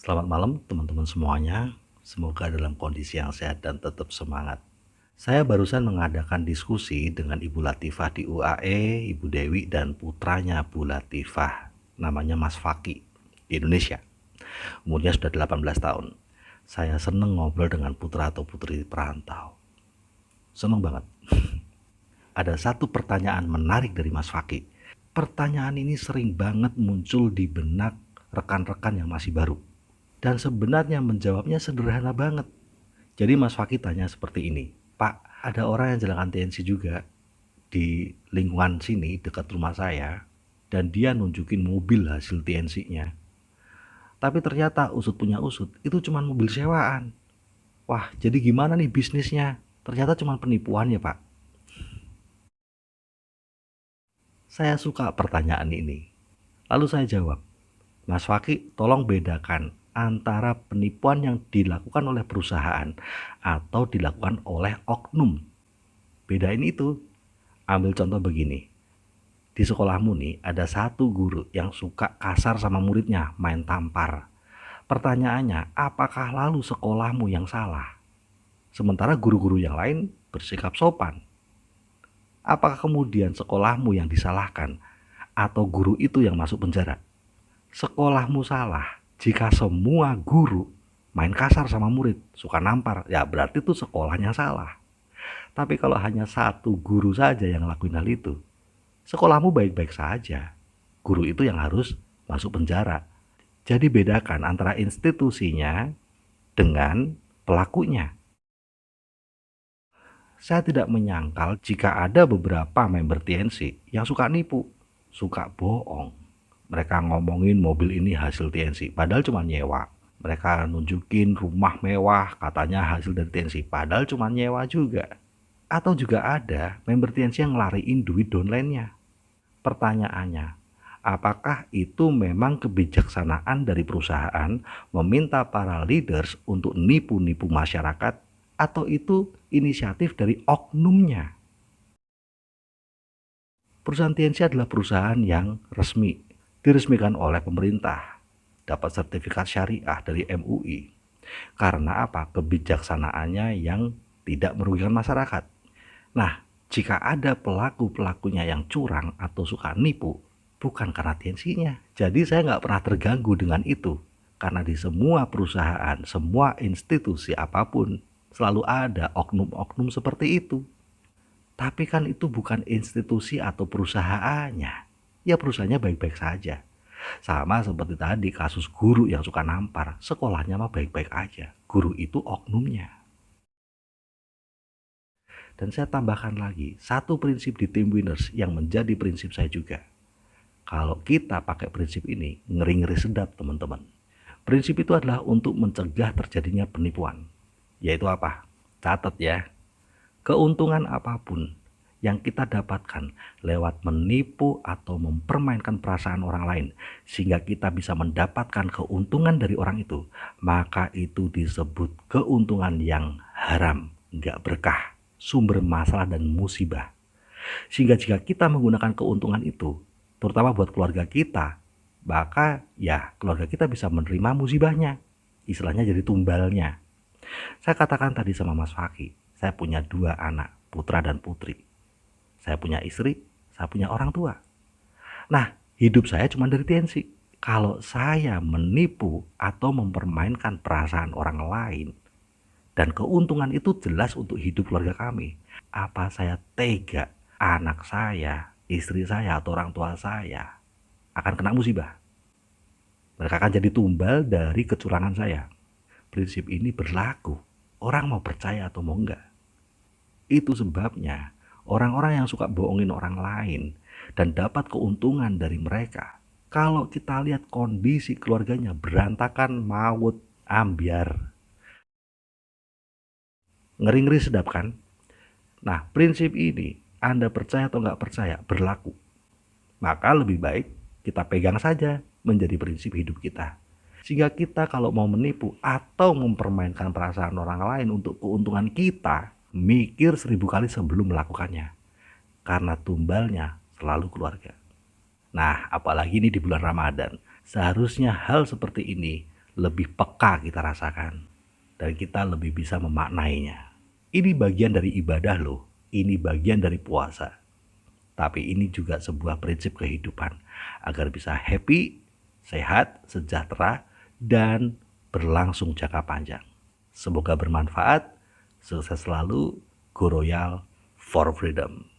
Selamat malam teman-teman semuanya. Semoga dalam kondisi yang sehat dan tetap semangat. Saya barusan mengadakan diskusi dengan Ibu Latifah di UAE, Ibu Dewi dan putranya Bu Latifah. Namanya Mas Faki di Indonesia. Umurnya sudah 18 tahun. Saya seneng ngobrol dengan putra atau putri perantau. Seneng banget. Ada satu pertanyaan menarik dari Mas Faki. Pertanyaan ini sering banget muncul di benak rekan-rekan yang masih baru. Dan sebenarnya menjawabnya sederhana banget. Jadi Mas Faki tanya seperti ini, Pak, ada orang yang jalan TNC juga di lingkungan sini dekat rumah saya, dan dia nunjukin mobil hasil TNC-nya. Tapi ternyata usut punya usut, itu cuma mobil sewaan. Wah, jadi gimana nih bisnisnya? Ternyata cuma penipuan ya, Pak. Saya suka pertanyaan ini. Lalu saya jawab, Mas Faki, tolong bedakan antara penipuan yang dilakukan oleh perusahaan atau dilakukan oleh oknum. Bedain itu. Ambil contoh begini. Di sekolahmu nih ada satu guru yang suka kasar sama muridnya, main tampar. Pertanyaannya, apakah lalu sekolahmu yang salah? Sementara guru-guru yang lain bersikap sopan. Apakah kemudian sekolahmu yang disalahkan atau guru itu yang masuk penjara? Sekolahmu salah. Jika semua guru main kasar sama murid, suka nampar, ya berarti itu sekolahnya salah. Tapi kalau hanya satu guru saja yang lakuin hal itu, sekolahmu baik-baik saja. Guru itu yang harus masuk penjara. Jadi bedakan antara institusinya dengan pelakunya. Saya tidak menyangkal jika ada beberapa member TNC yang suka nipu, suka bohong. Mereka ngomongin mobil ini hasil TNC, padahal cuma nyewa. Mereka nunjukin rumah mewah, katanya hasil dari TNC, padahal cuma nyewa juga. Atau juga ada member TNC yang ngelariin duit downline-nya. Pertanyaannya, apakah itu memang kebijaksanaan dari perusahaan meminta para leaders untuk nipu-nipu masyarakat, atau itu inisiatif dari oknumnya? Perusahaan TNC adalah perusahaan yang resmi, diresmikan oleh pemerintah, dapat sertifikat syariah dari MUI. Karena apa? Kebijaksanaannya yang tidak merugikan masyarakat. Nah, jika ada pelaku-pelakunya yang curang atau suka nipu, bukan karena tensinya. Jadi saya nggak pernah terganggu dengan itu. Karena di semua perusahaan, semua institusi apapun, selalu ada oknum-oknum seperti itu. Tapi kan itu bukan institusi atau perusahaannya. Ya perusahaannya baik-baik saja. Sama seperti tadi kasus guru yang suka nampar, sekolahnya mah baik-baik aja. Guru itu oknumnya. Dan saya tambahkan lagi, satu prinsip di Team Winners yang menjadi prinsip saya juga. Kalau kita pakai prinsip ini, ngeri-ngeri sedap teman-teman. Prinsip itu adalah untuk mencegah terjadinya penipuan. Yaitu apa? Catat ya. Keuntungan apapun yang kita dapatkan lewat menipu atau mempermainkan perasaan orang lain sehingga kita bisa mendapatkan keuntungan dari orang itu, maka itu disebut keuntungan yang haram, nggak berkah, sumber masalah dan musibah. Sehingga jika kita menggunakan keuntungan itu, terutama buat keluarga kita, maka ya keluarga kita bisa menerima musibahnya. Istilahnya jadi tumbalnya. Saya katakan tadi sama Mas Faki, saya punya 2 anak, putra dan putri. Saya punya istri, saya punya orang tua. Nah, hidup saya cuma dari tensi. Kalau saya menipu atau mempermainkan perasaan orang lain, dan keuntungan itu jelas untuk hidup keluarga kami, apa saya tega anak saya, istri saya, atau orang tua saya akan kena musibah? Mereka akan jadi tumbal dari kecurangan saya. Prinsip ini berlaku, orang mau percaya atau mau enggak. Itu sebabnya orang-orang yang suka bohongin orang lain dan dapat keuntungan dari mereka, kalau kita lihat kondisi keluarganya berantakan, maut, ambiar. Ngeri-ngeri sedap kan? Nah, prinsip ini Anda percaya atau nggak percaya berlaku. Maka lebih baik kita pegang saja menjadi prinsip hidup kita. Sehingga kita kalau mau menipu atau mempermainkan perasaan orang lain untuk keuntungan kita, mikir 1000 kali sebelum melakukannya. Karena tumbalnya selalu keluarga. Nah, apalagi ini di bulan Ramadan. Seharusnya hal seperti ini lebih peka kita rasakan, dan kita lebih bisa memaknainya. Ini bagian dari ibadah loh, ini bagian dari puasa. Tapi ini juga sebuah prinsip kehidupan, agar bisa happy, sehat, sejahtera, dan berlangsung jangka panjang. Semoga bermanfaat, sukses selalu, Go Royal for Freedom.